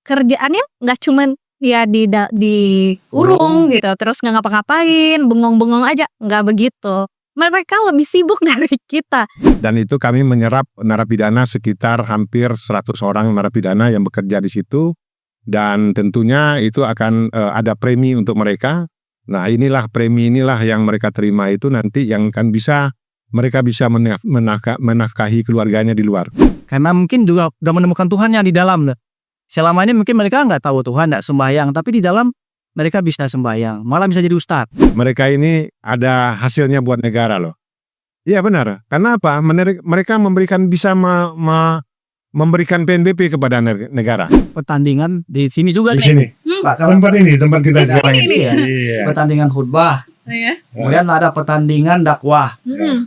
kerjaannya nggak cuman ya dikurung gitu, terus nggak ngapa-ngapain, bengong-bengong aja, nggak begitu. Mereka lebih sibuk dari kita. Dan itu kami menyerap narapidana sekitar hampir 100 orang narapidana yang bekerja di situ. Dan tentunya itu akan ada premi untuk mereka. Nah premi inilah yang mereka terima itu nanti yang akan mereka bisa menafkahi keluarganya di luar. Karena mungkin juga udah menemukan Tuhannya di dalam. Selama ini mungkin mereka nggak tahu Tuhan, nggak sembahyang, tapi di dalam mereka bisa sembahyang, malah bisa jadi ustadz. Mereka ini ada hasilnya buat negara loh. Iya benar. Karena apa? Mereka memberikan PNBP kepada negara. Pertandingan di sini juga di nih. Sini. Tempat kita sekarang ini. Iya. Pertandingan khutbah. Ya. Kemudian ada pertandingan dakwah.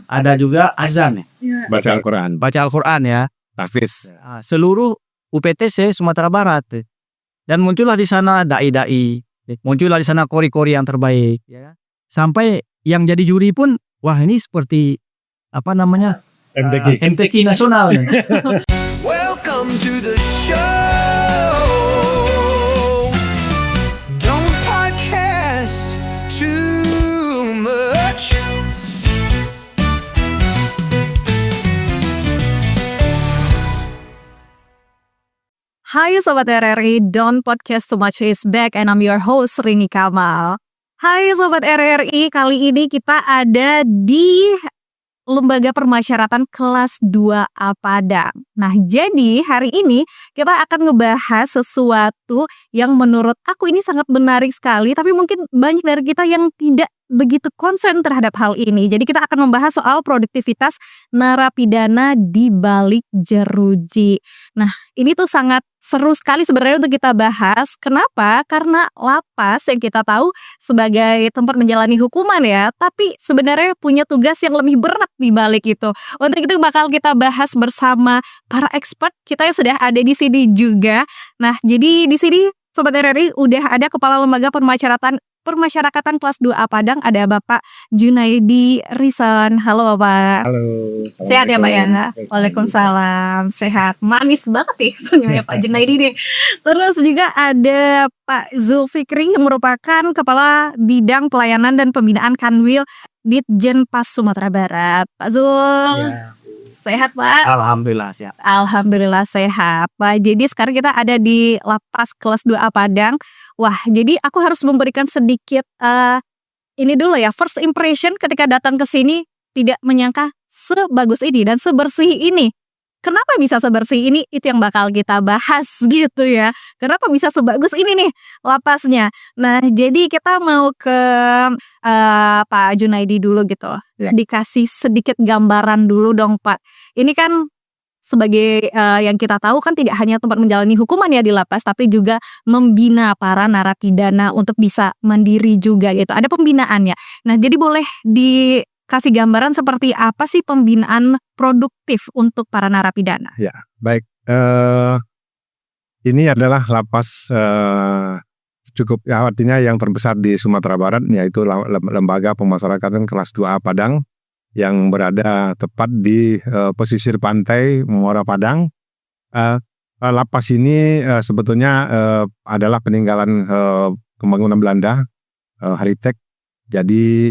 Ada juga azan. Ya. Baca Al-Quran. Baca Al-Quran ya. Tahfiz. Seluruh UPTC Sumatera Barat. Dan muncullah di sana dai-dai. Muncullah di sana kori-kori yang terbaik. Ya. Sampai yang jadi juri pun, wah ini seperti apa namanya? MTQ nasional. Welcome to the show. Don't podcast too much. Hai Sobat RRI, Don't Podcast Too Much is back and I'm your host Rini Kamal. Hai Sobat RRI, kali ini kita ada di Lembaga Permasyarakatan kelas 2A Padang. Nah, jadi hari ini kita akan ngebahas sesuatu yang menurut aku ini sangat menarik sekali, tapi mungkin banyak dari kita yang tidak begitu concern terhadap hal ini. Jadi kita akan membahas soal produktivitas narapidana di balik jeruji. Nah, ini tuh sangat seru sekali sebenarnya untuk kita bahas. Kenapa? Karena lapas yang kita tahu sebagai tempat menjalani hukuman ya, tapi sebenarnya punya tugas yang lebih berat di balik itu. Untuk itu bakal kita bahas bersama para expert kita yang sudah ada di sini juga. Nah, jadi di sini Sobat RRI udah ada Kepala Lembaga Permasyarakatan kelas 2A Padang, ada Bapak Junaidi Rizan. Halo Bapak. Halo. Sehat ya Pak ya? Waalaikumsalam. Sehat. Manis banget nih senyumnya Pak Junaidi nih. Terus juga ada Pak Zulfikri yang merupakan Kepala Bidang Pelayanan dan Pembinaan Kanwil Ditjenpas Sumatera Barat. Pak Zul. Ya. Sehat Pak? Alhamdulillah sehat. Alhamdulillah sehat Pak. Jadi sekarang kita ada di lapas kelas 2A Padang. Wah, jadi aku harus memberikan sedikit ini dulu ya, first impression ketika datang ke sini, tidak menyangka sebagus ini dan sebersih ini. Kenapa bisa sebersih ini? Itu yang bakal kita bahas gitu ya. Kenapa bisa sebagus ini nih lapasnya? Nah, jadi kita mau ke Pak Junaidi dulu gitu. Ya. Dikasih sedikit gambaran dulu dong Pak. Ini kan sebagai yang kita tahu kan tidak hanya tempat menjalani hukuman ya di lapas, tapi juga membina para narapidana untuk bisa mandiri juga gitu. Ada pembinaannya. Nah, jadi boleh dikasih gambaran seperti apa sih pembinaan produktif untuk para narapidana? Ya, baik. Ini adalah lapas cukup ya, artinya yang terbesar di Sumatera Barat, yaitu Lembaga Pemasyarakatan kelas 2A Padang, yang berada tepat di pesisir pantai Muara Padang. Lapas ini sebetulnya adalah peninggalan pembangunan Belanda, heritage. Jadi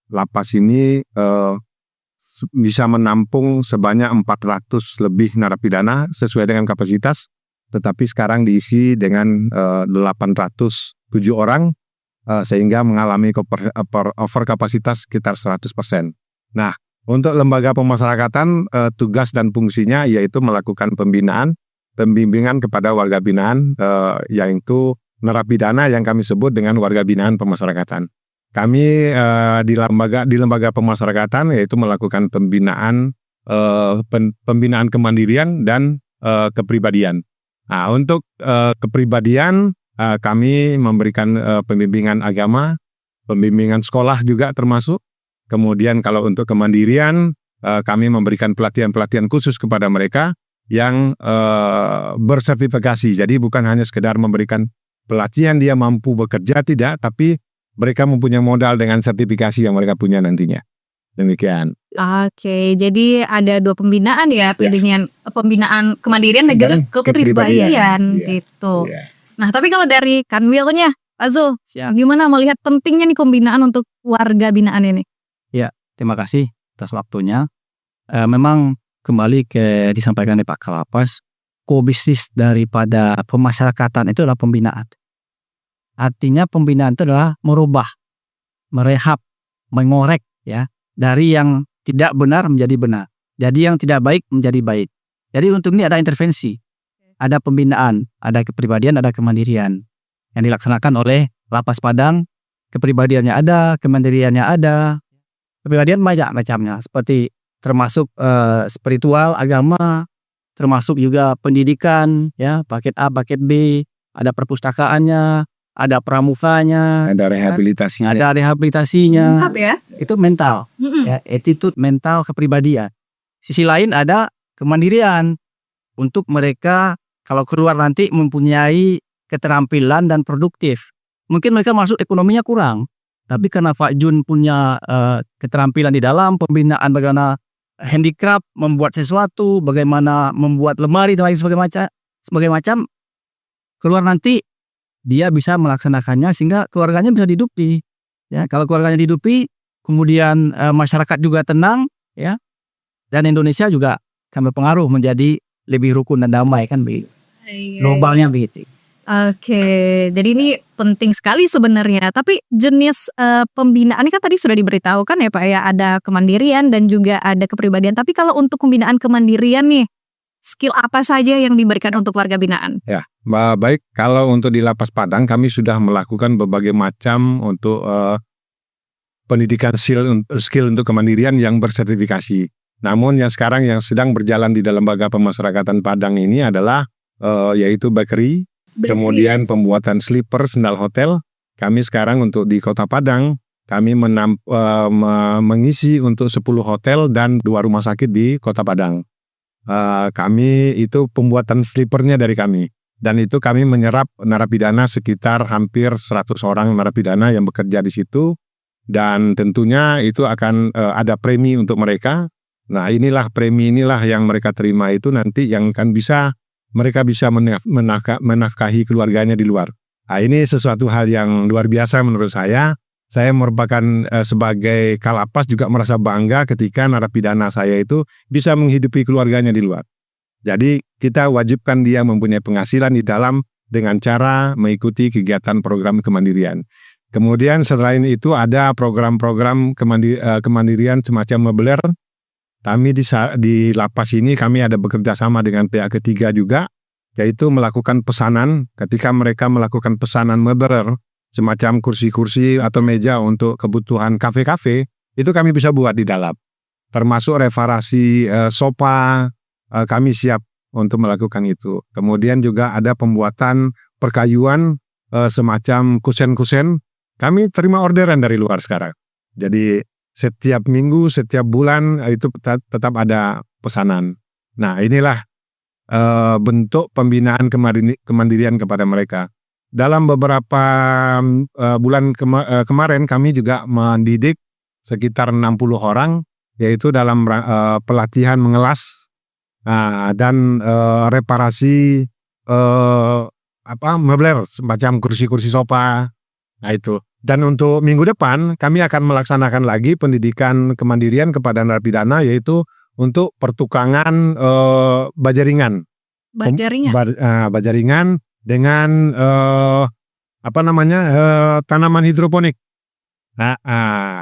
lapas ini bisa menampung sebanyak 400 lebih narapidana sesuai dengan kapasitas, tetapi sekarang diisi dengan 807 orang. Sehingga mengalami over kapasitas sekitar 100%. Nah, untuk lembaga pemasyarakatan tugas dan fungsinya yaitu melakukan pembimbingan kepada warga binaan, yaitu narapidana yang kami sebut dengan warga binaan pemasyarakatan. Kami di lembaga pemasyarakatan yaitu melakukan pembinaan kemandirian dan kepribadian. Nah, untuk kepribadian kami memberikan pembimbingan agama, pembimbingan sekolah juga termasuk. Kemudian kalau untuk kemandirian, kami memberikan pelatihan-pelatihan khusus kepada mereka yang bersertifikasi. Jadi bukan hanya sekedar memberikan pelatihan dia mampu bekerja, tidak, tapi mereka mempunyai modal dengan sertifikasi yang mereka punya nantinya. Demikian. Oke, jadi ada 2 pembinaan ya, pembinaan kemandirian dan juga Dan kepribadian. kepribadian Iya. gitu. Iya. Nah, tapi kalau dari Kanwilnya, Pak Zul, Siap. gimana melihat pentingnya nih pembinaan untuk warga binaan ini? Terima kasih atas waktunya. Memang kembali ke disampaikan oleh Pak Kalapas, core bisnis daripada pemasyarakatan itu adalah pembinaan. Artinya pembinaan itu adalah merubah, merehab, mengorek ya, dari yang tidak benar menjadi benar. Jadi yang tidak baik menjadi baik. Jadi untuk ini ada intervensi. Ada pembinaan, ada kepribadian, ada kemandirian yang dilaksanakan oleh Lapas Padang. Kepribadiannya ada, kemandiriannya ada. Kepribadian banyak macamnya, seperti termasuk spiritual, agama, termasuk juga pendidikan, ya, paket A, paket B, ada perpustakaannya, ada pramukanya, Ada rehabilitasinya. ada rehabilitasinya. Lengkap ya? Itu mental, ya, attitude mental kepribadian. Sisi lain ada kemandirian untuk mereka kalau keluar nanti mempunyai keterampilan dan produktif. Mungkin mereka masuk ekonominya kurang, tapi karena Pak Jun punya keterampilan di dalam pembinaan bagaimana handicraft, membuat sesuatu, bagaimana membuat lemari dan lain sebagainya macam, keluar nanti dia bisa melaksanakannya sehingga keluarganya bisa dihidupi. Ya, kalau keluarganya dihidupi, kemudian masyarakat juga tenang, ya, dan Indonesia juga akan berpengaruh menjadi lebih rukun dan damai kan begitu. Globalnya begitu. Oke, jadi ini penting sekali sebenarnya. Tapi jenis pembinaan ini kan tadi sudah diberitahukan ya Pak ya, ada kemandirian dan juga ada kepribadian. Tapi kalau untuk pembinaan kemandirian nih, skill apa saja yang diberikan untuk warga binaan? Ya, baik. Kalau untuk di Lapas Padang kami sudah melakukan berbagai macam untuk pendidikan skill untuk kemandirian yang bersertifikasi. Namun yang sekarang yang sedang berjalan di dalam lembaga pemasyarakatan Padang ini adalah yaitu bakery, kemudian pembuatan slipper, sendal hotel. Kami sekarang untuk di Kota Padang, kami mengisi untuk 10 hotel dan 2 rumah sakit di Kota Padang. Kami itu pembuatan slippernya dari kami. Dan itu kami menyerap narapidana sekitar hampir 100 orang narapidana yang bekerja di situ. Dan tentunya itu akan ada premi untuk mereka. Nah premi inilah yang mereka terima itu nanti yang akan mereka bisa menafkahi keluarganya di luar. Nah, ini sesuatu hal yang luar biasa menurut saya. Saya merupakan sebagai Kalapas juga merasa bangga ketika narapidana saya itu bisa menghidupi keluarganya di luar. Jadi kita wajibkan dia mempunyai penghasilan di dalam dengan cara mengikuti kegiatan program kemandirian. Kemudian selain itu ada program-program kemandirian semacam mebeler. Kami di lapas ini kami ada bekerja sama dengan pihak ketiga juga, yaitu melakukan pesanan. Ketika mereka melakukan pesanan mebeler, semacam kursi-kursi atau meja untuk kebutuhan kafe-kafe, itu kami bisa buat di dalam. Termasuk reparasi sofa, kami siap untuk melakukan itu. Kemudian juga ada pembuatan perkayuan semacam kusen-kusen. Kami terima orderan dari luar sekarang. Jadi setiap minggu, setiap bulan itu tetap ada pesanan. Nah inilah bentuk pembinaan kemandirian kepada mereka. Dalam beberapa bulan kemarin kami juga mendidik sekitar 60 orang, yaitu dalam pelatihan mengelas dan reparasi mebeler semacam kursi-kursi sofa. Nah itu. Dan untuk minggu depan kami akan melaksanakan lagi pendidikan kemandirian kepada narapidana, yaitu untuk pertukangan bajaringan. Bajaringan dengan tanaman hidroponik. Nah,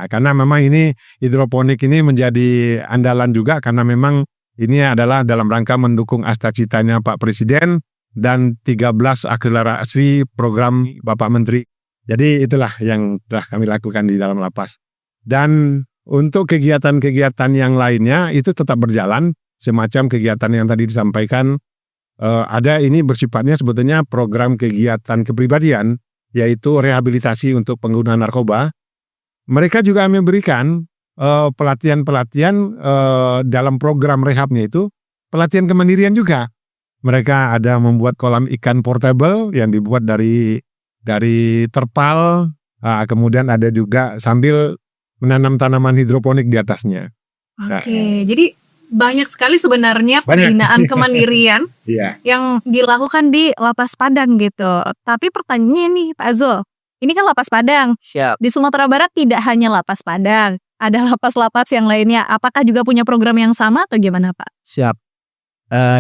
karena memang ini hidroponik ini menjadi andalan juga karena memang ini adalah dalam rangka mendukung cita-citanya Pak Presiden dan 13 akselerasi program Bapak Menteri. Jadi itulah yang telah kami lakukan di dalam lapas. Dan untuk kegiatan-kegiatan yang lainnya itu tetap berjalan, semacam kegiatan yang tadi disampaikan. Ada ini bersifatnya sebetulnya program kegiatan kepribadian, yaitu rehabilitasi untuk pengguna narkoba. Mereka juga memberikan pelatihan-pelatihan dalam program rehabnya itu, pelatihan kemandirian juga. Mereka ada membuat kolam ikan portable yang dibuat dari terpal, kemudian ada juga sambil menanam tanaman hidroponik di atasnya. Oke, jadi banyak sekali sebenarnya Banyak. pembinaan kemandirian Iya. yang dilakukan di Lapas Padang gitu. Tapi pertanyaannya nih Pak Zul, ini kan Lapas Padang. Siap. Di Sumatera Barat tidak hanya Lapas Padang, ada lapas-lapas yang lainnya. Apakah juga punya program yang sama atau gimana Pak? Siap.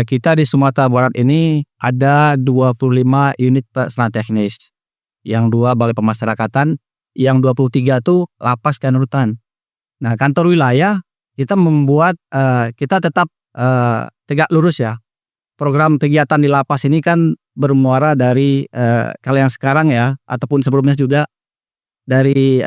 Kita di Sumatera Barat ini ada 25 unit pelaksana teknis. Yang 2 balai pemasyarakatan, yang 23 tuh lapas dan rutan. Nah, kantor wilayah kita membuat kita tetap tegak lurus ya. Program kegiatan di lapas ini kan bermuara dari kalau yang sekarang ya ataupun sebelumnya juga dari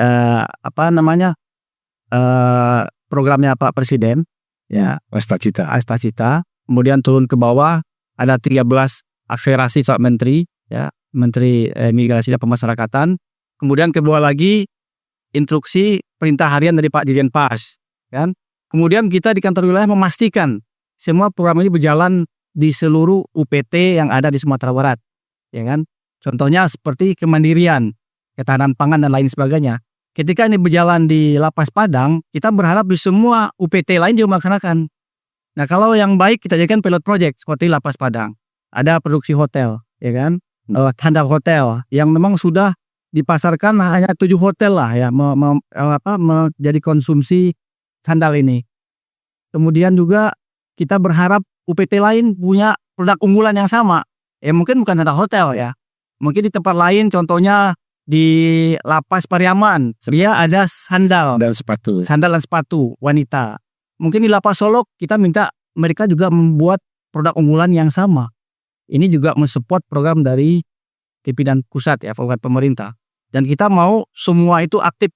programnya Pak Presiden ya, Wasta Cita. Asta Cita. Kemudian turun ke bawah ada 13 akselerasi Pak Menteri ya, Menteri Migrasi dan Pemasyarakatan. Kemudian ke bawah lagi instruksi perintah harian dari Pak Dirjen Pas kan. Kemudian kita di kantor wilayah memastikan semua program ini berjalan di seluruh UPT yang ada di Sumatera Barat ya kan. Contohnya seperti kemandirian, ketahanan pangan dan lain sebagainya. Ketika ini berjalan di Lapas Padang, kita berharap di semua UPT lain juga melaksanakan. Nah, kalau yang baik kita jadikan pilot project seperti Lapas Padang. Ada produksi hotel, ya kan? Sandal hotel yang memang sudah dipasarkan hanya 7 hotel lah ya menjadi konsumsi sandal ini. Kemudian juga kita berharap UPT lain punya produk unggulan yang sama. Mungkin bukan sandal hotel ya. Mungkin di tempat lain contohnya di Lapas Pariaman, dia ada sandal Dan sepatu. dan sepatu wanita. Mungkin di Lapas Solok kita minta mereka juga membuat produk unggulan yang sama. Ini juga mensupport program dari pimpinan pusat ya, program pemerintah. Dan kita mau semua itu aktif.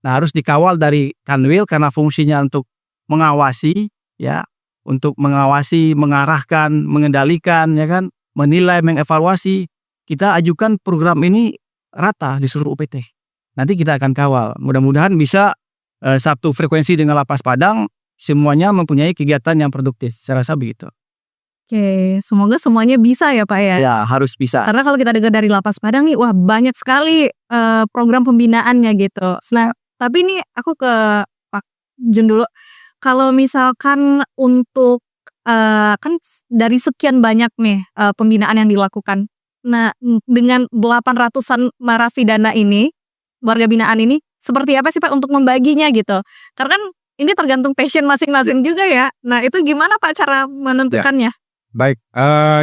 Nah, harus dikawal dari Kanwil karena fungsinya untuk mengawasi ya, untuk mengawasi, mengarahkan, mengendalikan ya kan, menilai, mengevaluasi. Kita ajukan program ini rata di seluruh UPT. Nanti kita akan kawal. Mudah-mudahan bisa satu frekuensi dengan Lapas Padang, semuanya mempunyai kegiatan yang produktif. Saya rasa begitu. Oke, semoga semuanya bisa ya Pak ya. Ya, harus bisa. Karena kalau kita dengar dari Lapas Padang nih, wah banyak sekali program pembinaannya gitu. Nah, tapi ini aku ke Pak Jun dulu. Kalau misalkan untuk kan dari sekian banyak nih pembinaan yang dilakukan. Nah, dengan 800-an narapidana ini, warga binaan ini, seperti apa sih Pak untuk membaginya gitu? Karena kan ini tergantung passion masing-masing juga ya. Nah, itu gimana Pak cara menentukannya? Baik,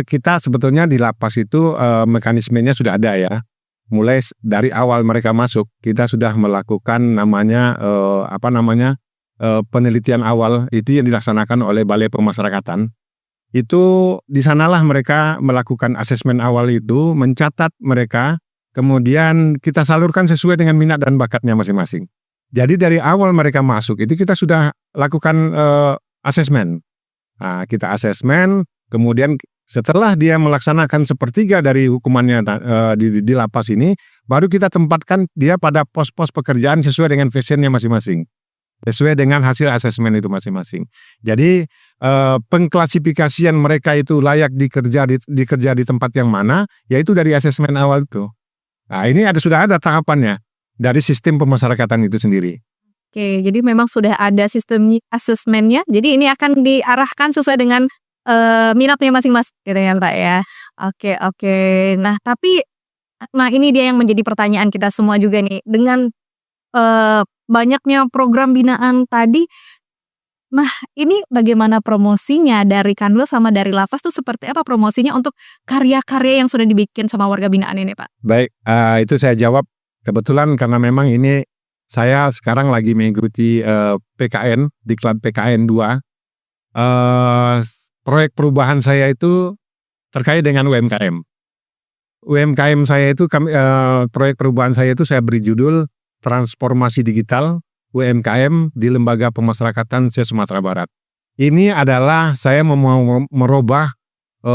kita sebetulnya di lapas itu mekanismenya sudah ada ya. Mulai dari awal mereka masuk, kita sudah melakukan namanya penelitian awal itu yang dilaksanakan oleh Balai Pemasyarakatan. Itu di sanalah mereka melakukan asesmen awal itu, mencatat mereka, kemudian kita salurkan sesuai dengan minat dan bakatnya masing-masing. Jadi dari awal mereka masuk itu kita sudah lakukan asesmen. Nah, kita asesmen, kemudian setelah dia melaksanakan sepertiga dari hukumannya di lapas ini, baru kita tempatkan dia pada pos-pos pekerjaan sesuai dengan passionnya masing-masing, sesuai dengan hasil asesmen itu masing-masing. Jadi pengklasifikasian mereka itu layak dikerja di tempat yang mana, yaitu dari asesmen awal itu. Nah, ini sudah ada tahapannya dari sistem pemasyarakatan itu sendiri. Oke, jadi memang sudah ada sistem asesmennya. Jadi ini akan diarahkan sesuai dengan minatnya masing-masing gitu ya Pak ya. Oke. Nah, ini dia yang menjadi pertanyaan kita semua juga nih. Dengan banyaknya program binaan tadi, nah ini bagaimana promosinya dari Kanwil sama dari Lapas tuh seperti apa promosinya untuk karya-karya yang sudah dibikin sama warga binaan ini Pak? Baik, itu saya jawab. Kebetulan karena memang ini saya sekarang lagi mengikuti PKN, Diklat PKN 2. Proyek perubahan saya itu terkait dengan UMKM. UMKM saya itu proyek perubahan saya itu saya beri judul Transformasi Digital UMKM di Lembaga Pemasyarakatan se-Sumatera Barat. Ini adalah saya mau merubah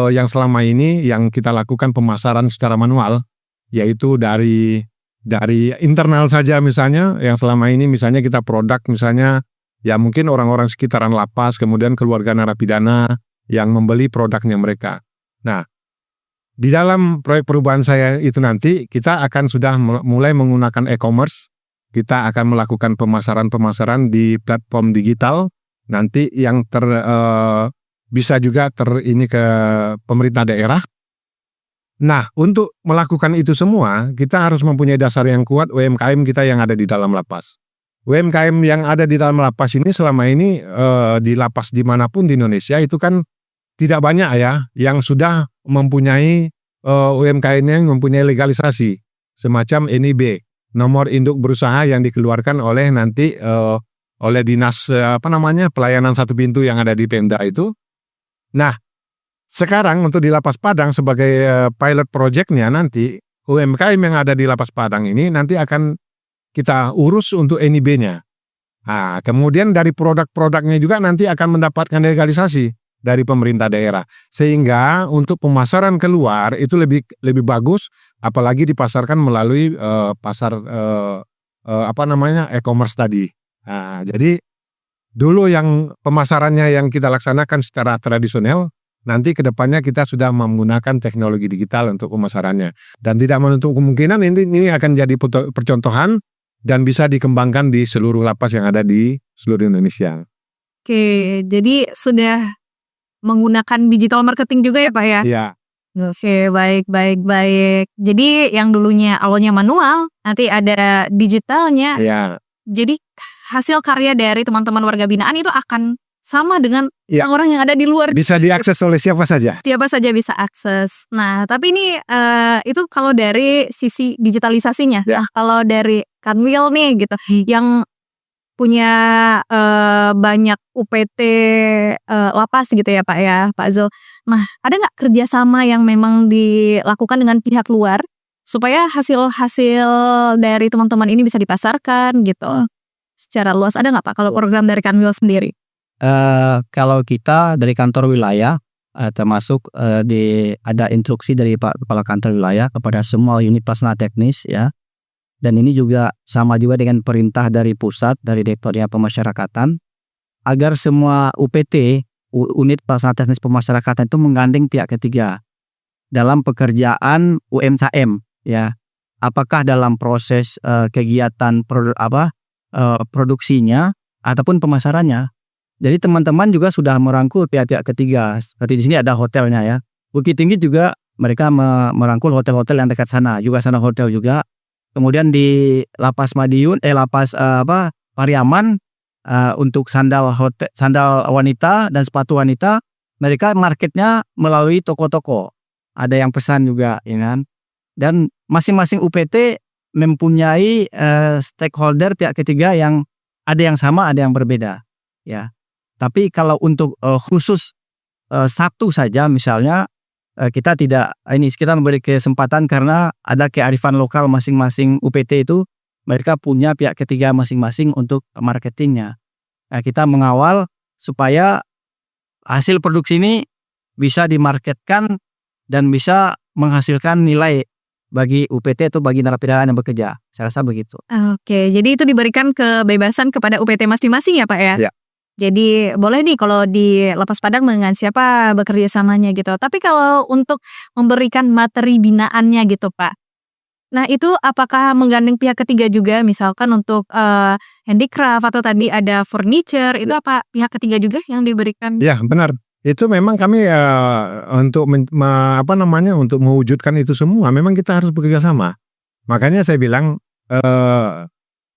yang selama ini yang kita lakukan pemasaran secara manual, yaitu dari internal saja misalnya, yang selama ini misalnya kita produk misalnya ya mungkin orang-orang sekitaran lapas, kemudian keluarga narapidana yang membeli produknya mereka. Nah, di dalam proyek perubahan saya itu nanti kita akan sudah mulai menggunakan e-commerce, kita akan melakukan pemasaran di platform digital nanti yang bisa juga ini ke pemerintah daerah. Nah, untuk melakukan itu semua, kita harus mempunyai dasar yang kuat UMKM kita yang ada di dalam lapas. UMKM yang ada di dalam lapas ini selama ini di lapas dimanapun di Indonesia itu kan tidak banyak ya yang sudah mempunyai UMKM yang mempunyai legalisasi semacam NIB, nomor induk berusaha yang dikeluarkan oleh nanti oleh dinas pelayanan satu pintu yang ada di Pemda itu. Nah, sekarang untuk di Lapas Padang sebagai pilot project-nya nanti UMKM yang ada di Lapas Padang ini nanti akan kita urus untuk NIB-nya. Nah, kemudian dari produk-produknya juga nanti akan mendapatkan legalisasi dari pemerintah daerah. Sehingga untuk pemasaran keluar itu lebih bagus, apalagi dipasarkan melalui pasar e-commerce tadi. Nah, jadi dulu yang pemasarannya yang kita laksanakan secara tradisional, nanti ke depannya kita sudah menggunakan teknologi digital untuk pemasarannya. Dan tidak menutup kemungkinan ini akan jadi percontohan dan bisa dikembangkan di seluruh lapas yang ada di seluruh Indonesia. Oke, jadi sudah menggunakan digital marketing juga ya Pak ya? Iya. Oke, baik. Jadi yang dulunya awalnya manual, nanti ada digitalnya. Iya. Jadi hasil karya dari teman-teman warga binaan itu akan sama dengan Iya. orang yang ada di luar. Bisa diakses oleh siapa saja. Siapa saja bisa akses. Nah, tapi ini itu kalau dari sisi digitalisasinya. Ya. Nah, kalau dari Kanwil nih gitu, yang punya banyak UPT lapas gitu ya Pak ya, Pak Zul. Nah, ada nggak kerjasama yang memang dilakukan dengan pihak luar supaya hasil-hasil dari teman-teman ini bisa dipasarkan gitu secara luas? Ada nggak Pak kalau program dari Kanwil sendiri? Kalau kita dari kantor wilayah termasuk ada instruksi dari Pak Kepala Kantor Wilayah kepada semua unit pelaksana teknis ya. Dan ini juga sama juga dengan perintah dari pusat, dari Direktorat Pemasyarakatan, agar semua UPT, unit pelaksana teknis pemasyarakatan itu menggandeng pihak ketiga dalam pekerjaan UMKM ya. Apakah dalam proses kegiatan produksinya ataupun pemasarannya. Jadi teman-teman juga sudah merangkul pihak-pihak ketiga. Seperti di sini ada hotelnya ya. Bukit Tinggi juga mereka merangkul hotel-hotel yang dekat sana, juga sana hotel juga. Kemudian di Lapas Madiun, Lapas Pariaman untuk sandal wanita dan sepatu wanita, mereka marketnya melalui toko-toko. Ada yang pesan juga, ya kan? Dan masing-masing UPT mempunyai stakeholder pihak ketiga yang ada yang sama, ada yang berbeda, ya. Tapi kalau untuk khusus satu saja misalnya kita memberi kesempatan karena ada kearifan lokal masing-masing UPT itu, mereka punya pihak ketiga masing-masing untuk marketingnya. Nah, kita mengawal supaya hasil produksi ini bisa dimarketkan dan bisa menghasilkan nilai bagi UPT atau bagi narapidana yang bekerja. Saya rasa begitu. Oke, jadi itu diberikan kebebasan kepada UPT masing-masing ya Pak ya? Ya. Jadi boleh nih kalau di Lapas Padang dengan siapa bekerja samanya gitu. Tapi kalau untuk memberikan materi binaannya gitu Pak. Nah itu apakah menggandeng pihak ketiga juga misalkan untuk handicraft atau tadi ada furniture itu apa pihak ketiga juga yang diberikan? Ya benar. Itu memang kami untuk untuk mewujudkan itu semua memang kita harus bekerja sama. Makanya saya bilang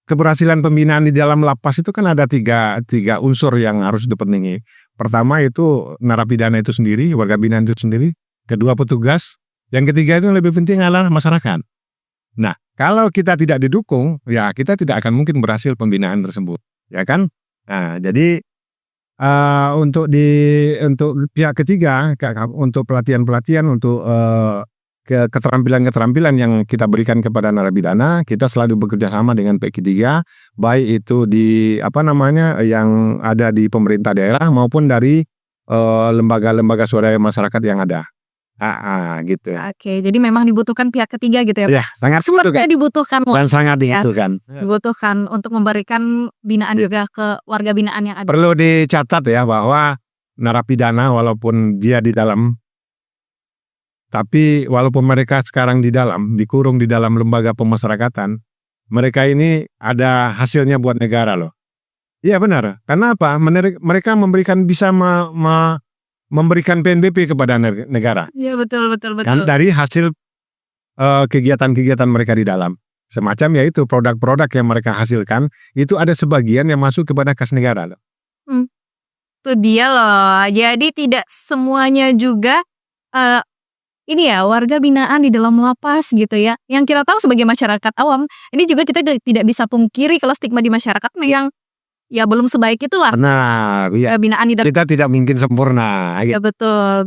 keberhasilan pembinaan di dalam lapas itu kan ada tiga unsur yang harus dipenuhi. Pertama itu narapidana itu sendiri, warga binaan itu sendiri. Kedua petugas. Yang ketiga itu yang lebih penting adalah masyarakat. Nah, kalau kita tidak didukung, ya kita tidak akan mungkin berhasil pembinaan tersebut, ya kan? Nah, jadi untuk pihak ketiga, untuk pelatihan-pelatihan, untuk keterampilan-keterampilan yang kita berikan kepada narapidana, kita selalu bekerja sama dengan pihak ketiga, baik itu yang ada di pemerintah daerah maupun dari lembaga-lembaga swadaya masyarakat yang ada. Gitu. Oke, jadi memang dibutuhkan pihak ketiga gitu ya Pak? Ya, sangat dibutuhkan. Dan sangat dibutuhkan. Dibutuhkan untuk memberikan binaan juga ke warga binaan yang ada. Perlu dicatat ya bahwa narapidana walaupun dia di dalam, tapi walaupun mereka sekarang dikurung di dalam lembaga pemasyarakatan, mereka ini ada hasilnya buat negara loh. Iya benar. Karena apa? Mereka bisa memberikan PNBP kepada negara. Iya betul. Kan dari hasil kegiatan-kegiatan mereka di dalam. Semacam yaitu produk-produk yang mereka hasilkan itu ada sebagian yang masuk kepada kas negara loh. Itu dia loh. Jadi tidak semuanya juga ini ya warga binaan di dalam lapas gitu ya. Yang kita tahu sebagai masyarakat awam, ini juga kita tidak bisa pungkiri kalau stigma di masyarakat yang ya belum sebaik itulah. Nah, Binaan di dalam. kita tidak mungkin sempurna. Ya betul.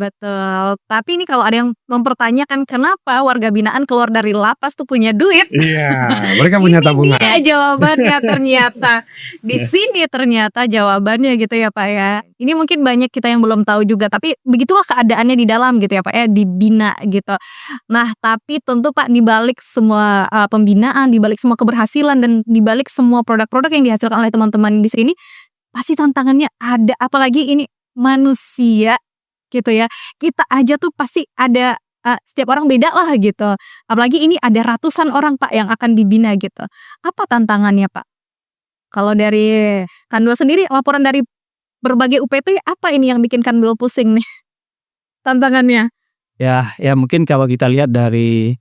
Tapi ini kalau ada yang mempertanyakan kenapa warga binaan keluar dari lapas tuh punya duit. Iya, mereka punya tabungan. Ini jawabannya ternyata. Di sini ternyata jawabannya gitu ya Pak ya. Ini mungkin banyak kita yang belum tahu juga. Tapi begitulah keadaannya di dalam gitu ya Pak ya. Dibina gitu. Nah tapi tentu Pak dibalik semua pembinaan, dibalik semua keberhasilan dan dibalik semua produk-produk yang dihasilkan oleh teman-teman di sini pasti tantangannya ada, apalagi ini manusia gitu ya. Kita aja tuh pasti ada setiap orang beda lah gitu. Apalagi ini ada ratusan orang Pak yang akan dibina gitu. Apa tantangannya Pak? Kalau dari Kandul sendiri, laporan dari berbagai UPT apa ini yang bikin Kandul pusing nih tantangannya? Ya mungkin kalau kita lihat dari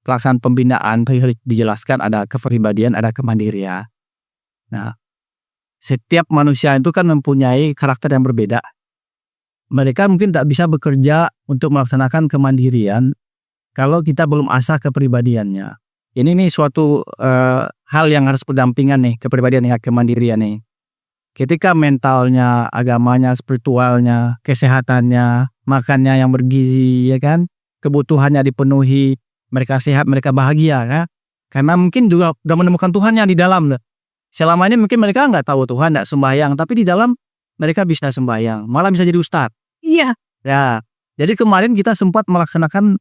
pelaksanaan pembinaan dijelaskan ada kepribadian, ada kemandirian. Nah, setiap manusia itu kan mempunyai karakter yang berbeda. Mereka mungkin tak bisa bekerja untuk melaksanakan kemandirian kalau kita belum asah kepribadiannya. Ini nih suatu hal yang harus berdampingan nih, kepribadian dengan kemandirian nih. Ketika mentalnya, agamanya, spiritualnya, kesehatannya, makannya yang bergizi, ya kan, kebutuhannya dipenuhi, mereka sehat, mereka bahagia, ya. Karena mungkin juga udah menemukan Tuhannya di dalam. Selama ini mungkin mereka nggak tahu Tuhan, nggak sembahyang, tapi di dalam mereka bisa sembahyang, malah bisa jadi ustadz. Iya. Ya, jadi kemarin kita sempat melaksanakan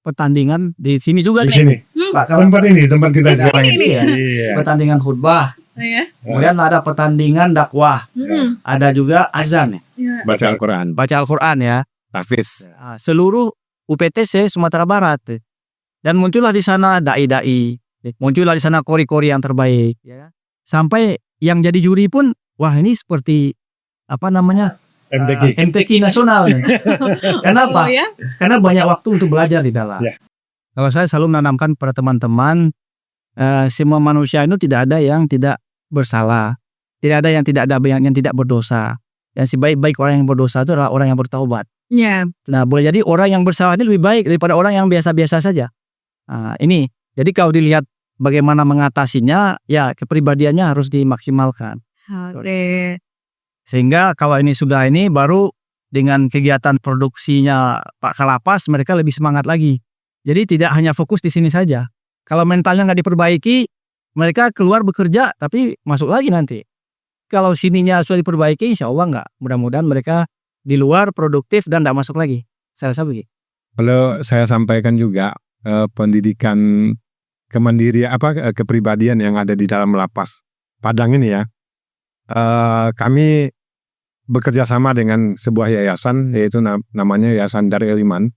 pertandingan di sini juga Di nih. sini. Tempat kita Di sini sekarang nih. Iya. Pertandingan khutbah, Iya. kemudian ada pertandingan dakwah, ada juga azan, Baca Al-Quran. baca Al-Quran ya. Tahfiz. Nah, seluruh UPTC Sumatera Barat, dan muncullah di sana dai-dai, muncullah di sana kori-kori yang terbaik, ya. Sampai yang jadi juri pun, wah ini seperti apa namanya MTQ nasional. Kenapa? Oh, ya? Karena banyak waktu untuk belajar di dalam. Ya. Kalau saya selalu menanamkan pada teman-teman, semua manusia itu tidak ada yang tidak bersalah, tidak ada yang tidak berdosa. Yang sebaik-baik orang yang berdosa itu adalah orang yang bertaubat. Iya. Nah, boleh jadi orang yang bersalah ini lebih baik daripada orang yang biasa-biasa saja. Nah, ini jadi kalau dilihat bagaimana mengatasinya, ya kepribadiannya harus dimaksimalkan. Oke. Sehingga kalau ini sudah ini, baru dengan kegiatan produksinya Pak Kalapas mereka lebih semangat lagi. Jadi tidak hanya fokus di sini saja. Kalau mentalnya nggak diperbaiki, mereka keluar bekerja tapi masuk lagi nanti. Kalau sininya sudah diperbaiki, insya Allah nggak. Mudah-mudahan mereka di luar produktif dan nggak masuk lagi. Saya rasa begitu. Kalau saya sampaikan juga pendidikan kemandirian kepribadian yang ada di dalam lapas Padang ini ya. Kami bekerja sama dengan sebuah yayasan, yaitu namanya Yayasan Darul Iman.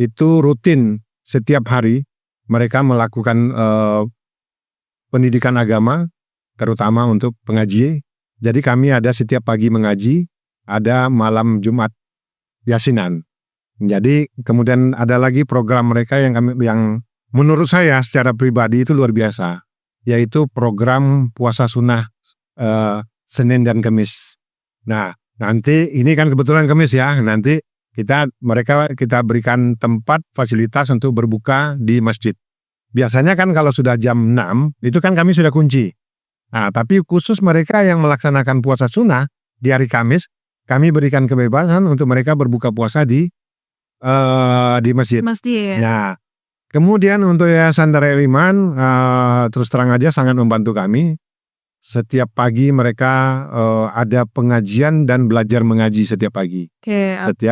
Itu rutin setiap hari mereka melakukan pendidikan agama, terutama untuk pengaji. Jadi kami ada setiap pagi mengaji, ada malam Jumat Yasinan. Jadi kemudian ada lagi program mereka yang menurut saya secara pribadi itu luar biasa, yaitu program puasa sunnah Senin dan Kamis. Nah, nanti ini kan kebetulan Kamis ya. Nanti kita berikan tempat fasilitas untuk berbuka di masjid. Biasanya kan kalau sudah jam 6 itu kan kami sudah kunci. Nah, tapi khusus mereka yang melaksanakan puasa sunnah di hari Kamis, kami berikan kebebasan untuk mereka berbuka puasa di masjid. Nah, kemudian untuk Yayasan Darul Iman terus terang aja sangat membantu kami. Setiap pagi mereka ada pengajian dan belajar mengaji setiap pagi.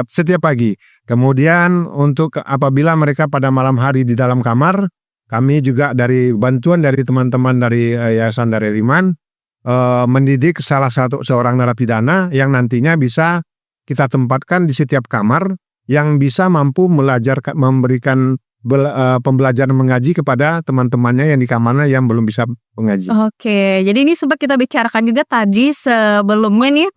Setiap pagi. Kemudian untuk apabila mereka pada malam hari di dalam kamar, kami juga dari bantuan dari teman-teman dari Yayasan Darul Iman mendidik seorang narapidana yang nantinya bisa kita tempatkan di setiap kamar yang bisa mampu memberikan pembelajaran mengaji kepada teman-temannya yang di kamarnya yang belum bisa mengaji. Oke, jadi ini sempat kita bicarakan juga tadi sebelumnya nih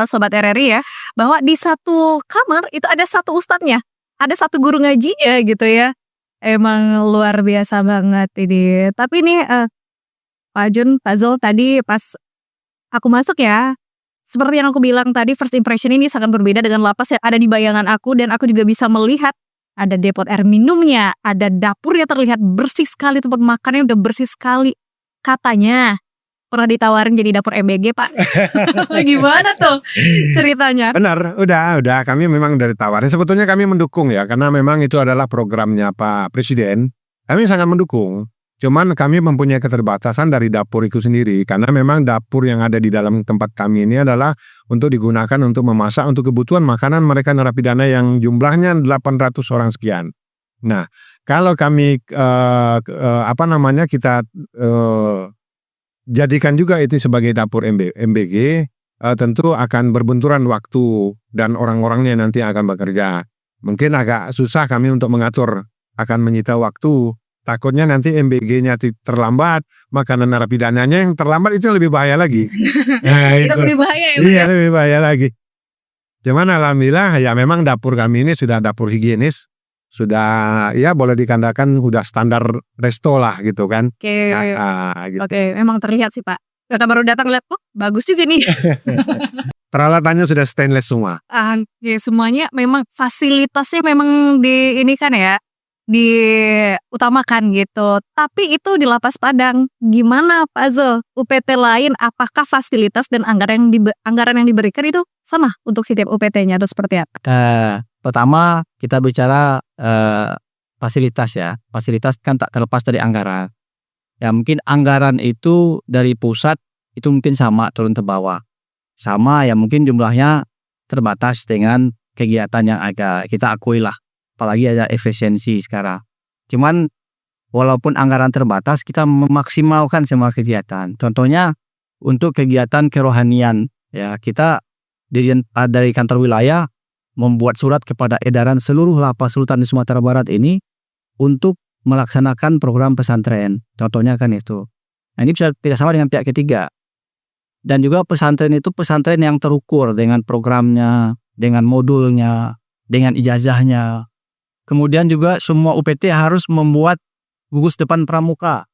Sobat RRI ya, bahwa di satu kamar itu ada satu ustadznya, ada satu guru ngajinya gitu ya. Emang luar biasa banget ini. Tapi nih Pak Jun, Pak Zul tadi pas aku masuk ya, seperti yang aku bilang tadi, first impression ini sangat berbeda dengan lapas yang ada di bayangan aku, dan aku juga bisa melihat ada depot air minumnya, ada dapurnya terlihat bersih sekali, tempat makannya udah bersih sekali. Katanya pernah ditawarin jadi dapur MBG, Pak. Gimana tuh ceritanya? Benar, udah kami memang dari tawarin. Sebetulnya kami mendukung ya, karena memang itu adalah programnya Pak Presiden. Kami sangat mendukung. Cuman kami mempunyai keterbatasan dari dapur itu sendiri, karena memang dapur yang ada di dalam tempat kami ini adalah untuk digunakan untuk memasak untuk kebutuhan makanan mereka narapidana yang jumlahnya 800 orang sekian. Nah, kalau kami kita jadikan juga itu sebagai dapur MBG, tentu akan berbenturan waktu dan orang-orangnya nanti akan bekerja. Mungkin agak susah kami untuk mengatur, akan menyita waktu. Takutnya nanti MBG-nya terlambat, makanan narapidananya yang terlambat itu lebih bahaya lagi. Nah, Itu lebih bahaya ya, Pak? Iya, lebih bahaya lagi. Cuman alhamdulillah ya memang dapur kami ini sudah dapur higienis, sudah ya boleh dikatakan udah standar resto lah gitu kan. Oke, Gitu. oke, memang terlihat sih Pak. Kita baru datang lihat, oh bagus juga nih. Peralatannya sudah stainless semua. Oke, semuanya memang fasilitasnya memang di ini kan ya, diutamakan gitu. Tapi itu di Lapas Padang, gimana Pak Zul? UPT lain apakah fasilitas dan anggaran yang diberikan itu sama untuk setiap UPT-nya atau seperti apa? Pertama kita bicara fasilitas ya. Fasilitas kan tak terlepas dari anggaran. Ya mungkin anggaran itu dari pusat itu mungkin sama turun ke bawah. Sama ya mungkin jumlahnya terbatas dengan kegiatan yang agak kita akui lah. Apalagi ada efisiensi sekarang. Cuman walaupun anggaran terbatas, kita memaksimalkan semua kegiatan. Contohnya untuk kegiatan kerohanian, ya kita dari kantor wilayah membuat surat kepada edaran seluruh lapas rutan di Sumatera Barat ini untuk melaksanakan program pesantren. Contohnya kan itu. Nah ini bisa tidak sama dengan pihak ketiga. Dan juga pesantren itu pesantren yang terukur dengan programnya, dengan modulnya, dengan ijazahnya. Kemudian juga semua UPT harus membuat gugus depan pramuka.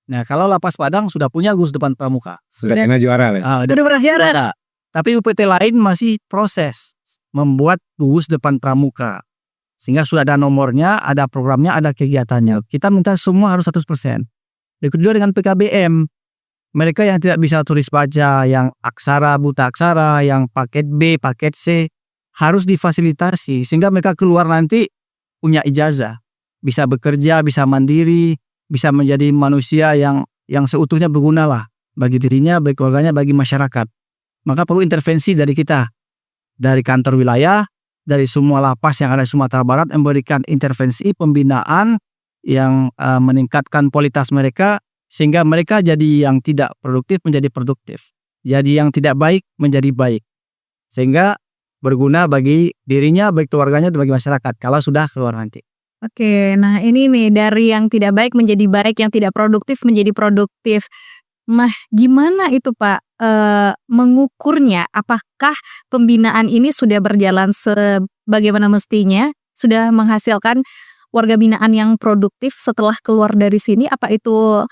Nah kalau Lapas Padang sudah punya gugus depan pramuka. Sudah kena juara lah. Udah pernah juara. Ada. Tapi UPT lain masih proses membuat gugus depan pramuka. Sehingga sudah ada nomornya, ada programnya, ada kegiatannya. Kita minta semua harus 100%. Begitu juga dengan PKBM. Mereka yang tidak bisa tulis baca, yang aksara, buta aksara, yang paket B, paket C, harus difasilitasi. Sehingga mereka keluar nanti punya ijazah, bisa bekerja, bisa mandiri, bisa menjadi manusia yang seutuhnya berguna lah bagi dirinya, bagi keluarganya, bagi masyarakat. Maka perlu intervensi dari kita, dari kantor wilayah, dari semua lapas yang ada di Sumatera Barat, memberikan intervensi pembinaan yang meningkatkan kualitas mereka, sehingga mereka jadi yang tidak produktif menjadi produktif, jadi yang tidak baik menjadi baik, sehingga berguna bagi dirinya, bagi keluarganya, bagi masyarakat kalau sudah keluar nanti. Oke, nah ini nih dari yang tidak baik menjadi baik, yang tidak produktif menjadi produktif. Nah, gimana itu Pak mengukurnya? Apakah pembinaan ini sudah berjalan sebagaimana mestinya? Sudah menghasilkan warga binaan yang produktif setelah keluar dari sini? Apa itu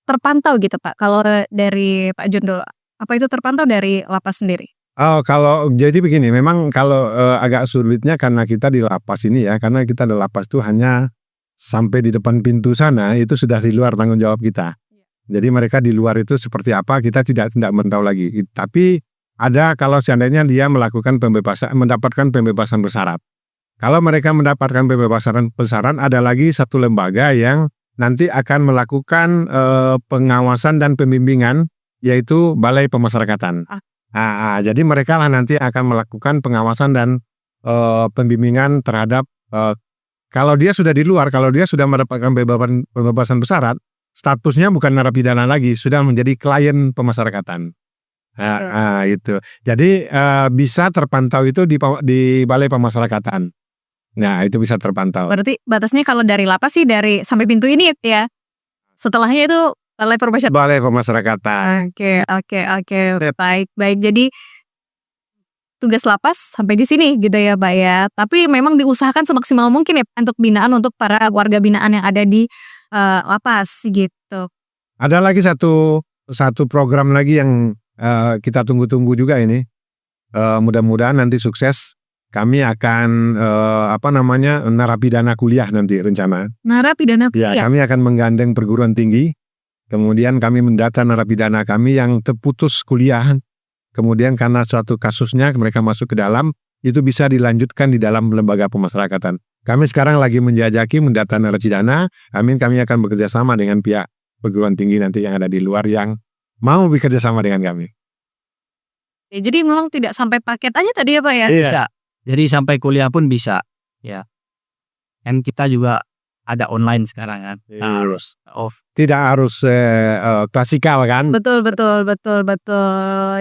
terpantau gitu Pak? Kalau dari Pak Jun dulu, apa itu terpantau dari lapas sendiri? Oh, kalau jadi begini, memang kalau agak sulitnya karena kita di lapas ini ya, karena kita di lapas itu hanya sampai di depan pintu sana itu sudah di luar tanggung jawab kita. Jadi mereka di luar itu seperti apa kita tidak mentahu lagi. Tapi ada kalau seandainya dia melakukan mendapatkan pembebasan bersyarat. Kalau mereka mendapatkan pembebasan bersyarat, ada lagi satu lembaga yang nanti akan melakukan pengawasan dan pembimbingan, yaitu Balai Pemasyarakatan. Jadi mereka lah nanti akan melakukan pengawasan dan pembimbingan terhadap kalau dia sudah di luar, kalau dia sudah mendapatkan pembebasan bersyarat, statusnya bukan narapidana lagi, sudah menjadi klien pemasyarakatan. Itu. Jadi bisa terpantau itu di Balai Pemasyarakatan. Nah, itu bisa terpantau. Berarti batasnya kalau dari lapas sih dari sampai pintu ini ya. Setelahnya itu balai pemasyarakatan. Balai pemasyarakatan. Oke. Baik. Jadi tugas lapas sampai di sini gitu ya, Pak ya. Tapi memang diusahakan semaksimal mungkin ya untuk binaan untuk para warga binaan yang ada di lapas gitu. Ada lagi satu program lagi yang kita tunggu-tunggu juga ini. Mudah-mudahan nanti sukses. Kami akan narapidana kuliah nanti rencana. Narapidana Ya, kuliah. kami akan menggandeng perguruan tinggi. Kemudian kami mendata narapidana kami yang terputus kuliah. Kemudian karena suatu kasusnya mereka masuk ke dalam, itu bisa dilanjutkan di dalam lembaga pemasyarakatan. Kami sekarang lagi menjajaki mendata narapidana. Kami akan bekerja sama dengan pihak perguruan tinggi nanti yang ada di luar yang mau bekerja sama dengan kami. Ya, jadi memang tidak sampai paket aja tadi ya, Pak ya. Iya. Bisa. Jadi sampai kuliah pun bisa. Ya. Dan kita juga ada online sekarang kan. Harus off. Tidak harus klasikal kan? Betul.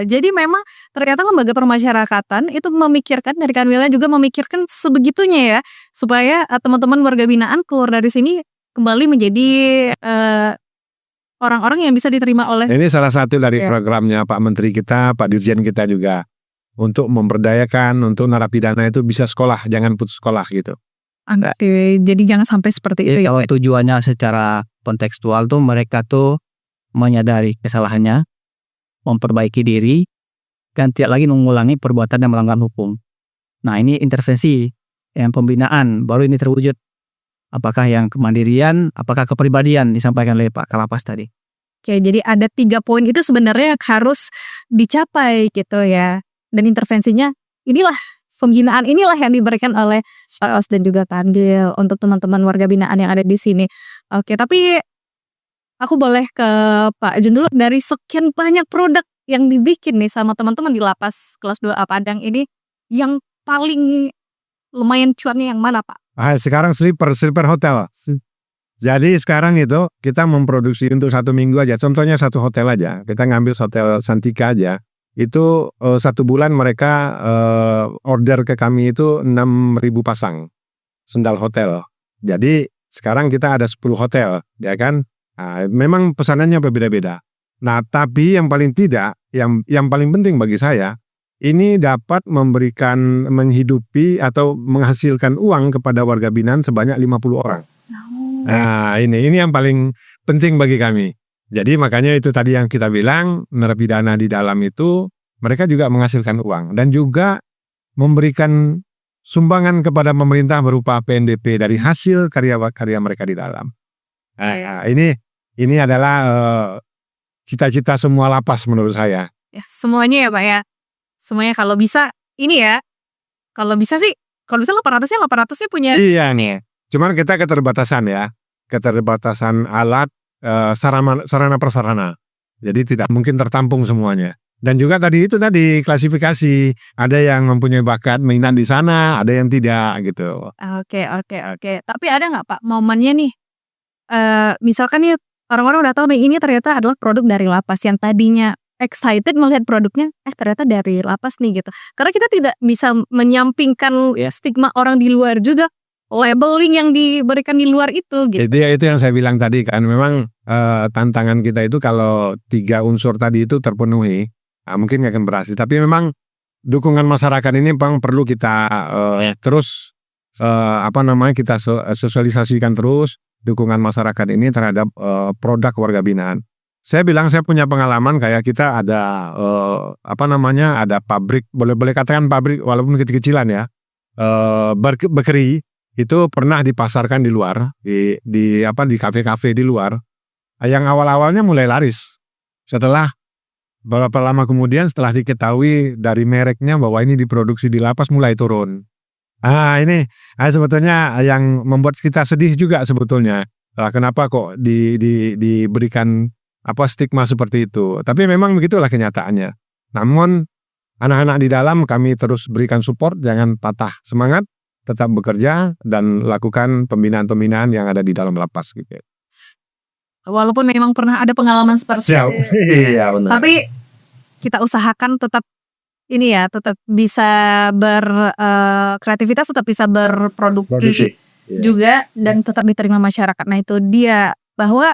Jadi memang ternyata lembaga permasyarakatan itu memikirkan dari Kanwila juga memikirkan sebegitunya ya supaya teman-teman warga binaan keluar dari sini kembali menjadi orang-orang yang bisa diterima oleh. Ini salah satu dari programnya Pak Menteri kita, Pak Dirjen kita juga untuk memberdayakan untuk narapidana itu bisa sekolah, jangan putus sekolah gitu. Jadi jangan sampai seperti itu ya. Kalau tujuannya secara kontekstual tuh mereka tuh menyadari kesalahannya, memperbaiki diri, dan tidak lagi mengulangi perbuatan yang melanggar hukum. Nah, ini intervensi yang pembinaan baru ini terwujud. Apakah yang kemandirian, apakah kepribadian disampaikan oleh Pak Kalapas tadi. Oke, jadi ada 3 poin itu sebenarnya harus dicapai gitu ya. Dan intervensinya inilah pembinaan inilah yang diberikan oleh Saos dan juga Tandil untuk teman-teman warga binaan yang ada di sini. Oke, tapi aku boleh ke Pak Jun dulu, dari sekian banyak produk yang dibikin nih sama teman-teman di lapas kelas 2A Padang ini, yang paling lumayan cuannya yang mana, Pak? Sekarang sleeper hotel. Jadi sekarang itu kita memproduksi untuk 1 minggu aja. Contohnya satu hotel aja. Kita ngambil hotel Santika aja. Itu 1 bulan mereka order ke kami itu 6.000 pasang sendal hotel. Jadi sekarang kita ada 10 hotel, ya kan? Nah, memang pesanannya berbeda-beda. Nah, tapi yang paling penting bagi saya, ini dapat menghidupi atau menghasilkan uang kepada warga binaan sebanyak 50 orang. Nah, ini yang paling penting bagi kami. Jadi makanya itu tadi yang kita bilang, narapidana di dalam itu mereka juga menghasilkan uang dan juga memberikan sumbangan kepada pemerintah berupa PNBP dari hasil karya mereka di dalam. Nah, ini adalah cita-cita semua lapas menurut saya. Ya, semuanya ya, Pak ya. Semuanya kalau bisa ini ya. Kalau bisa 800-nya punya. Iya nih. Cuman kita keterbatasan ya. Keterbatasan alat, sarana prasarana. Jadi tidak mungkin tertampung semuanya. Dan juga tadi klasifikasi, ada yang mempunyai bakat minat di sana, ada yang tidak gitu. Oke. Tapi ada nggak, Pak, momennya nih? Misalkan nih orang-orang udah tahu nih ini ternyata adalah produk dari lapas, yang tadinya excited melihat produknya, ternyata dari lapas nih gitu. Karena kita tidak bisa menyampingkan stigma orang di luar juga. Labeling yang diberikan di luar itu gitu. Itu yang saya bilang tadi kan, memang tantangan kita itu kalau 3 unsur tadi itu terpenuhi, mungkin akan berhasil. Tapi memang dukungan masyarakat ini memang perlu kita terus kita sosialisasikan terus dukungan masyarakat ini terhadap produk warga binaan. Saya bilang saya punya pengalaman kayak kita ada ada pabrik, boleh katakan pabrik walaupun kecil-kecilan ya, bakery. Itu pernah dipasarkan di luar, di kafe-kafe di luar, yang awal-awalnya mulai laris. Setelah beberapa lama kemudian, setelah diketahui dari mereknya bahwa ini diproduksi di lapas, mulai turun. Ini sebetulnya yang membuat kita sedih juga sebetulnya. Kenapa kok diberikan stigma seperti itu? Tapi memang begitulah kenyataannya. Namun anak-anak di dalam kami terus berikan support, jangan patah semangat. Tetap bekerja dan lakukan pembinaan-pembinaan yang ada di dalam lapas gitu. Walaupun memang pernah ada pengalaman seperti itu. Iya, benar. Tapi kita usahakan tetap ini ya tetap bisa kreativitas, tetap bisa berproduksi juga dan tetap diterima masyarakat. Nah itu dia bahwa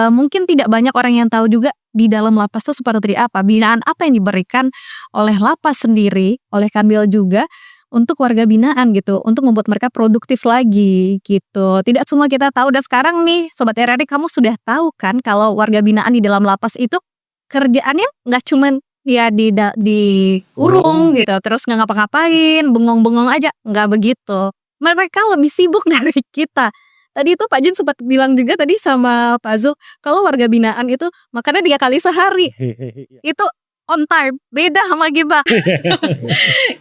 mungkin tidak banyak orang yang tahu juga di dalam lapas itu seperti apa, binaan apa yang diberikan oleh lapas sendiri, oleh Kanwil juga untuk warga binaan gitu, untuk membuat mereka produktif lagi gitu. Tidak semua kita tahu dan sekarang nih Sobat RRI kamu sudah tahu kan kalau warga binaan di dalam lapas itu kerjaannya nggak cuman ya dikurung gitu, terus nggak ngapa-ngapain, bengong-bengong aja, nggak begitu. Mereka lebih sibuk dari kita. Tadi itu Pak Jun sempat bilang juga tadi sama Pak Zul, kalau warga binaan itu makannya 3 kali sehari. Itu on time, beda sama kita.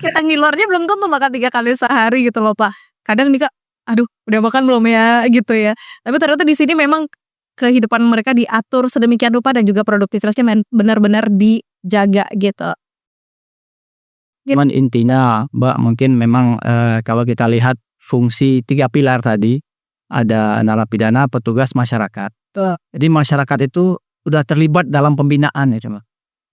Kita ngiluarnya belum tentu makan 3 kali sehari gitu loh Pak. Kadang nih Kak, aduh udah makan belum ya gitu ya. Tapi ternyata di sini memang kehidupan mereka diatur sedemikian rupa dan juga produktivitasnya benar-benar dijaga gitu. Cuman intinya Mbak mungkin memang kalau kita lihat fungsi 3 pilar tadi, ada narapidana, petugas, masyarakat. Jadi masyarakat itu udah terlibat dalam pembinaan ya cuma.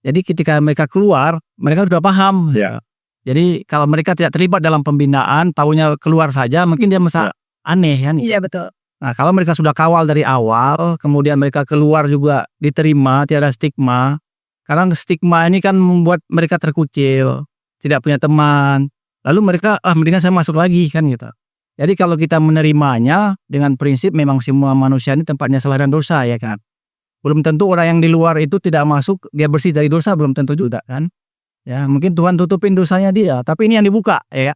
Jadi ketika mereka keluar, mereka sudah paham. Ya. Jadi kalau mereka tidak terlibat dalam pembinaan, taunya keluar saja, mungkin dia merasa aneh kan. Iya betul. Nah kalau mereka sudah kawal dari awal, kemudian mereka keluar juga diterima, tiada stigma. Karena stigma ini kan membuat mereka terkucil, tidak punya teman. Lalu mereka, mendingan saya masuk lagi kan gitu. Jadi kalau kita menerimanya dengan prinsip memang semua manusia ini tempatnya salah dan dosa ya kan. Belum tentu orang yang di luar itu tidak masuk, dia bersih dari dosa, belum tentu juga kan. Ya mungkin Tuhan tutupin dosanya dia, tapi ini yang dibuka ya.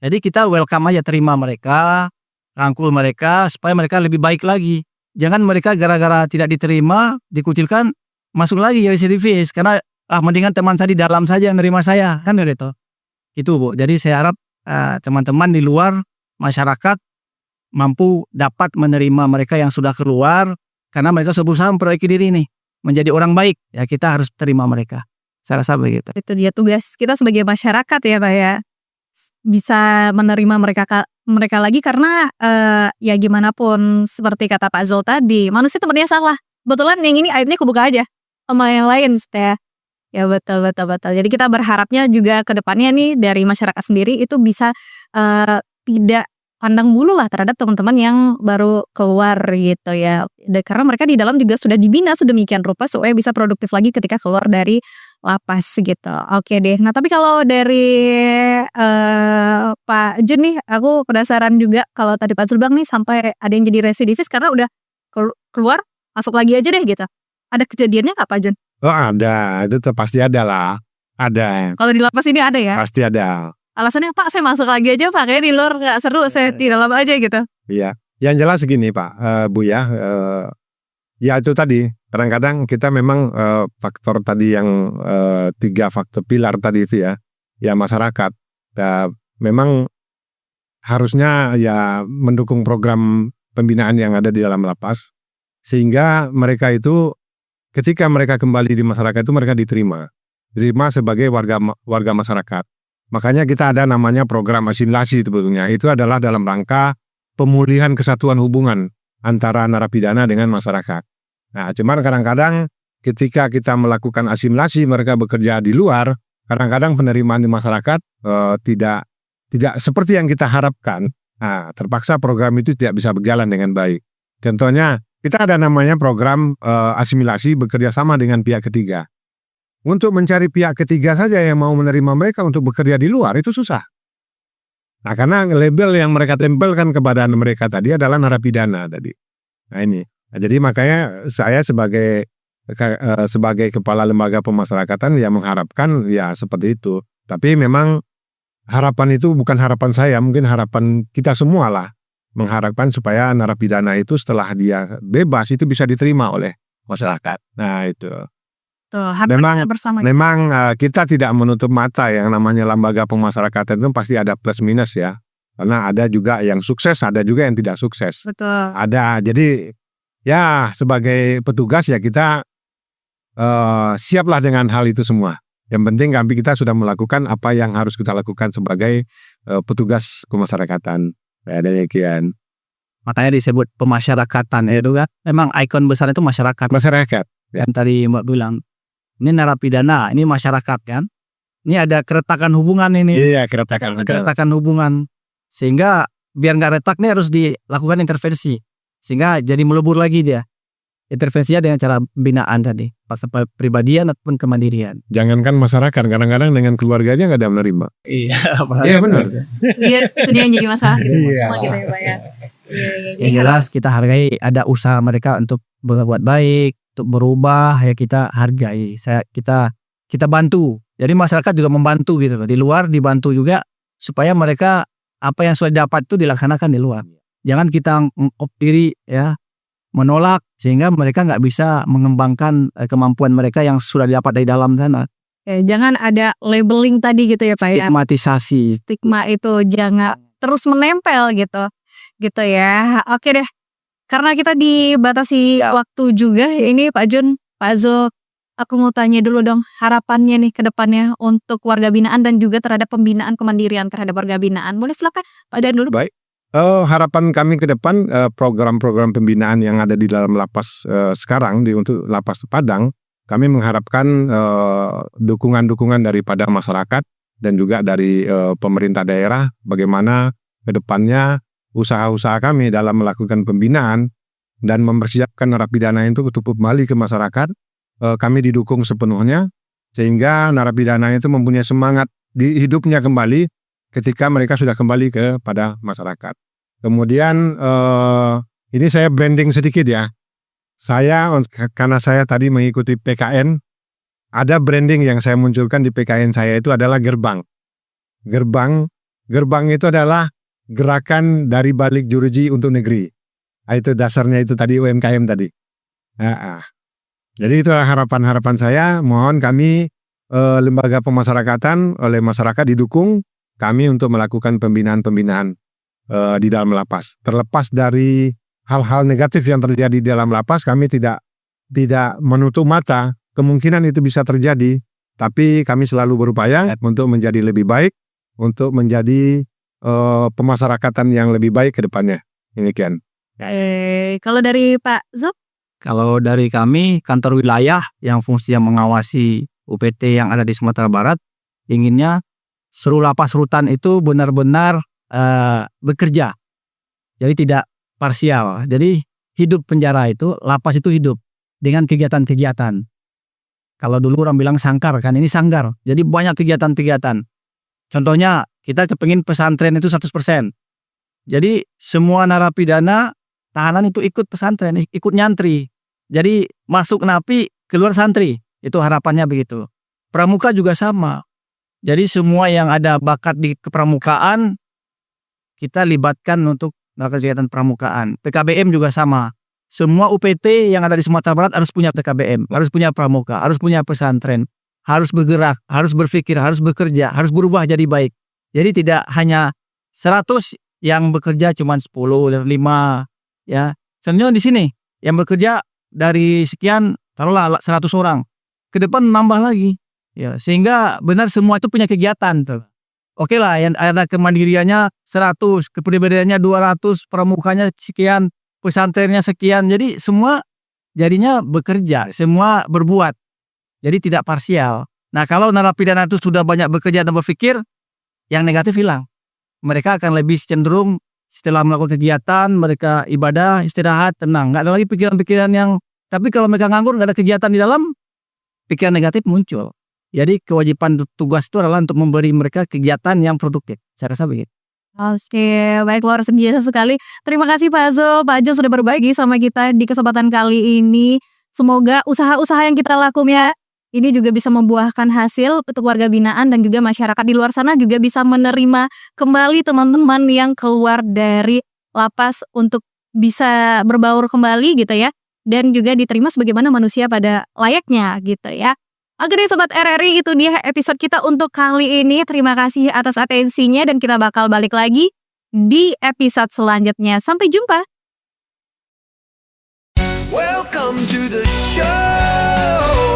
Jadi kita welcome aja, terima mereka, rangkul mereka supaya mereka lebih baik lagi. Jangan mereka gara-gara tidak diterima, dikucilkan, masuk lagi jadi residivis. Karena mendingan teman saya di dalam saja yang nerima saya, kan gitu. Itu Bu, jadi saya harap teman-teman di luar, masyarakat mampu dapat menerima mereka yang sudah keluar. Karena mereka sudah berusaha memperbaiki diri nih, menjadi orang baik, ya kita harus terima mereka. Saya rasa begitu. Itu dia tugas kita sebagai masyarakat ya Pak ya. Bisa menerima mereka lagi karena ya gimana pun seperti kata Pak Zul tadi, manusia tempatnya salah. Betulan yang ini aibnya kebuka aja sama yang lain ya. Ya betul. Jadi kita berharapnya juga ke depannya nih dari masyarakat sendiri itu bisa tidak pandang bulu lah terhadap teman-teman yang baru keluar gitu ya. Karena mereka di dalam juga sudah dibina sedemikian rupa supaya bisa produktif lagi ketika keluar dari lapas gitu. Oke deh. Nah tapi kalau dari Pak Jun nih, aku penasaran juga kalau tadi Pak Zul bilang nih sampai ada yang jadi residivis karena udah keluar masuk lagi aja deh gitu. Ada kejadiannya nggak Pak Jun? Oh ada, itu pasti ada lah. Ada. Kalau di lapas ini ada ya? Pasti ada. Alasannya Pak saya masuk lagi aja Pak, kayaknya di luar gak seru, saya di dalam aja gitu. Iya, yang jelas gini Pak, Bu ya, ya itu tadi kadang-kadang kita memang faktor tadi yang 3 faktor pilar tadi itu ya masyarakat, memang harusnya ya mendukung program pembinaan yang ada di dalam lapas sehingga mereka itu ketika mereka kembali di masyarakat itu mereka diterima sebagai warga masyarakat. Makanya kita ada namanya program asimilasi sebetulnya. Itu adalah dalam rangka pemulihan kesatuan hubungan antara narapidana dengan masyarakat. Nah, cuman kadang-kadang ketika kita melakukan asimilasi mereka bekerja di luar, kadang-kadang penerimaan di masyarakat tidak seperti yang kita harapkan. Nah, terpaksa program itu tidak bisa berjalan dengan baik. Contohnya, kita ada namanya program asimilasi bekerja sama dengan pihak ketiga. Untuk mencari pihak ketiga saja yang mau menerima mereka untuk bekerja di luar itu susah. Nah, karena label yang mereka tempelkan kepada mereka tadi adalah narapidana tadi. Nah ini, jadi makanya saya sebagai kepala lembaga pemasyarakatan ya mengharapkan ya seperti itu. Tapi memang harapan itu bukan harapan saya, mungkin harapan kita semua lah. Mengharapkan supaya narapidana itu setelah dia bebas itu bisa diterima oleh masyarakat. Nah itu. Memang kita tidak menutup mata yang namanya lembaga pemasyarakatan itu pasti ada plus minus ya. Karena ada juga yang sukses, ada juga yang tidak sukses. Betul. Ada, jadi ya sebagai petugas ya kita siaplah dengan hal itu semua. Yang penting kita sudah melakukan apa yang harus kita lakukan sebagai petugas kemasyarakatan. Ya demikian. Makanya disebut pemasyarakatan itu kan. Memang ikon besar itu masyarakat. Masyarakat. Yang tadi Mbak bilang. Ini narapidana, ini masyarakat kan. Ini ada keretakan hubungan ini. Iya, keretakan. Keretakan hubungan. Sehingga biar nggak retak nih harus dilakukan intervensi. Sehingga jadi melebur lagi dia. Intervensinya dengan cara pembinaan tadi. Pas pribadian ataupun kemandirian. Jangankan masyarakat, kadang-kadang dengan keluarganya nggak ada menerima. Iya, Iya benar. Itu dia yang jadi masalah gitu. Iya. Semua gitu ya Pak ya. Yang jelas kita hargai ada usaha mereka untuk berbuat baik, untuk berubah, ya kita hargai. Kita bantu. Jadi masyarakat juga membantu gitu. Di luar dibantu juga supaya mereka apa yang sudah dapat itu dilaksanakan di luar. Jangan kita diri ya, menolak sehingga mereka nggak bisa mengembangkan kemampuan mereka yang sudah didapat dari dalam sana. Jangan ada labeling tadi gitu ya Pak ya. Stigmatisasi. Stigma itu jangan terus menempel gitu ya. Oke deh, karena kita dibatasi waktu juga ini Pak Jun, Pak Zul, aku mau tanya dulu dong harapannya nih ke depannya untuk warga binaan dan juga terhadap pembinaan kemandirian terhadap warga binaan. Boleh silakan Pak Dan dulu. Baik. Harapan kami ke depan program-program pembinaan yang ada di dalam lapas sekarang untuk lapas Padang, kami mengharapkan dukungan-dukungan daripada masyarakat dan juga dari pemerintah daerah bagaimana ke depannya usaha-usaha kami dalam melakukan pembinaan dan mempersiapkan narapidana itu untuk kembali ke masyarakat. Kami didukung sepenuhnya sehingga narapidana itu mempunyai semangat di hidupnya kembali ketika mereka sudah kembali kepada masyarakat. Kemudian ini saya branding sedikit ya. Karena saya tadi mengikuti PKN, ada branding yang saya munculkan di PKN saya itu adalah gerbang. Gerbang itu adalah gerakan dari balik juruji untuk negeri. Itu dasarnya itu tadi UMKM tadi. Jadi itulah harapan-harapan saya. Mohon kami lembaga pemasyarakatan oleh masyarakat didukung kami untuk melakukan pembinaan-pembinaan di dalam lapas. Terlepas dari hal-hal negatif yang terjadi di dalam lapas, kami tidak menutup mata kemungkinan itu bisa terjadi. Tapi kami selalu berupaya untuk menjadi lebih baik, untuk menjadi pemasyarakatan yang lebih baik ke depannya. Demikian. Kalau dari Pak Zul? Kalau dari kami, kantor wilayah yang fungsinya mengawasi UPT yang ada di Sumatera Barat, inginnya seluruh lapas rutan itu benar-benar bekerja. Jadi tidak parsial. Jadi hidup penjara itu, lapas itu hidup dengan kegiatan-kegiatan. Kalau dulu orang bilang sangkar kan, ini sanggar. Jadi banyak kegiatan-kegiatan. Contohnya kita kepengin pesantren itu 100%. Jadi semua narapidana tahanan itu ikut pesantren, ikut nyantri. Jadi masuk napi, keluar santri. Itu harapannya begitu. Pramuka juga sama. Jadi semua yang ada bakat di kepramukaan, kita libatkan untuk melakukan kegiatan pramukaan. PKBM juga sama. Semua UPT yang ada di Sumatera Barat harus punya PKBM, harus punya pramuka, harus punya pesantren, harus bergerak, harus berpikir, harus bekerja, harus berubah jadi baik. Jadi tidak hanya 100 yang bekerja cuma 10, 5 ya. Sebenarnya di sini yang bekerja dari sekian taruhlah 100 orang. Ke depan nambah lagi. Ya, sehingga benar semua itu punya kegiatan tuh. Oke lah, yang ada kemandiriannya 100, kepribadiannya 200, pramukanya sekian, pesantrennya sekian. Jadi semua jadinya bekerja, semua berbuat. Jadi tidak parsial. Nah, kalau narapidana itu sudah banyak bekerja dan berpikir, yang negatif hilang. Mereka akan lebih cenderung setelah melakukan kegiatan, mereka ibadah, istirahat, tenang. Nggak ada lagi pikiran-pikiran yang, tapi kalau mereka nganggur, nggak ada kegiatan di dalam, pikiran negatif muncul. Jadi kewajiban tugas itu adalah untuk memberi mereka kegiatan yang produktif. Saya rasa begitu. Oke, baik, luar biasa sekali. Terima kasih Pak Zul, Pak Jun sudah berbagi sama kita di kesempatan kali ini. Semoga usaha-usaha yang kita lakukan ini juga bisa membuahkan hasil untuk warga binaan dan juga masyarakat di luar sana juga bisa menerima kembali teman-teman yang keluar dari lapas untuk bisa berbaur kembali gitu ya. Dan juga diterima sebagaimana manusia pada layaknya gitu ya. Oke deh Sobat RRI, itu dia episode kita untuk kali ini. Terima kasih atas atensinya dan kita bakal balik lagi di episode selanjutnya. Sampai jumpa. Welcome to the show.